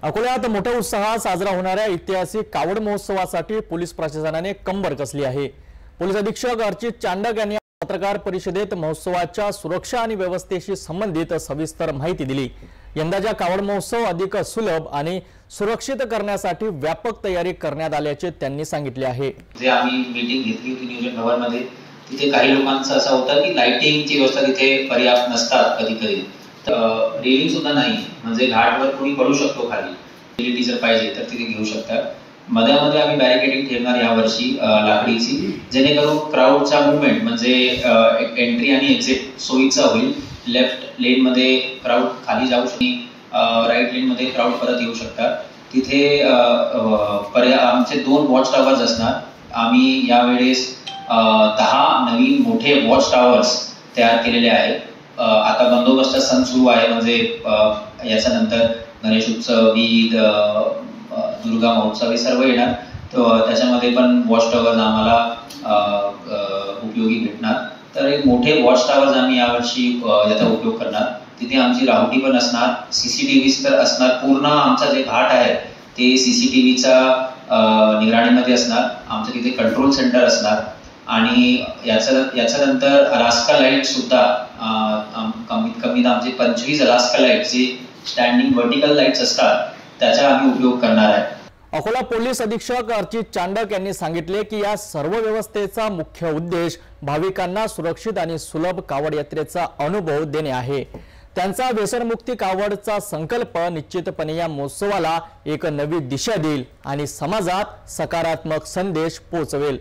अकोल्यात मोठ्या उत्साहात साजरा होणाऱ्या ऐतिहासिक कावड महोत्सवासाठी पोलीस प्रशासनाने कंबर कसली आहे। पोलीस अधीक्षक अर्चित चांडक यांनी पत्रकार परिषदेत महोत्सवाच्या सुरक्षा आणि व्यवस्थेशी संबंधित सविस्तर माहिती दिली। यंदाचा कावड महोत्सव अधिक सुलभ आणि सुरक्षित करण्यासाठी व्यापक तयारी करण्यात आल्याचे त्यांनी सांगितले आहे। जे आम्ही मीटिंग घेतली होती नियोजन भवनमध्ये, तिथे काही लोकांचं असं होतं की लाइटिंगची व्यवस्था तिथे पर्याप्त नसतात, कधी-कधी रेलिंग सुद्धा नाही, म्हणजे घाटवर कोणी पडू शकतो खाली, फॅसिलिटी जर पाहिजे तर तिथे घेऊ शकतात। मध्ये आम्ही बॅरिकेडिंग ठेवणार या वर्षी लाकडीची, जेणेकरून क्राउडचा मूवमेंट म्हणजे एंट्री आणि एक्झिट सोयीचा होईल। लेफ्ट लेन मध्ये क्राउड खाली जाऊ शकते, राईट लेन मध्ये क्राउड परत येऊ शकतात। तिथे आमचे 2 वॉच टावर्स असणार। आम्ही यावेळेस 10 नवीन मोठे वॉच टावर्स तयार केलेले आहेत। आता बंदोबस्ताचा सण सुरू आहे, म्हणजे याच्यानंतर गणेश उत्सव, ईद, दुर्गा महोत्सव हे सर्व येणार, तर त्याच्यामध्ये पण वॉच टावर्स आम्हाला उपयोगी भेटणार। तर एक मोठे वॉच टावर्स आम्ही यावर्षी याचा उपयोग करणार। तिथे आमची राहुटी पण असणार, सीसीटीव्ही तर असणार। पूर्ण आमचा जे घाट आहे ते सीसीटीव्हीचा निगराणीमध्ये असणार। आमचं तिथे कंट्रोल सेंटर असणार आणि याच्यानंतर अलास्का लाईट सुद्धा कमीत कमी आमचे 25 अलास्का लाईट जे स्टँडिंग व्हर्टिकल लाईट्स असतात त्याचा आम्ही उपयोग करणार आहे। अकोला पोलीस अधीक्षक अर्चित चांडक यांनी सांगितले की या सर्व व्यवस्थेचा मुख्य उद्देश भाविकांना सुरक्षित आणि सुलभ कावड यात्रेचा अनुभव देणे आहे। त्यांचा व्यसनमुक्ती कावडचा संकल्प निश्चितपणे या महोत्सवाला एक नवी दिशा देईल आणि समाजात सकारात्मक संदेश पोहोचवेल।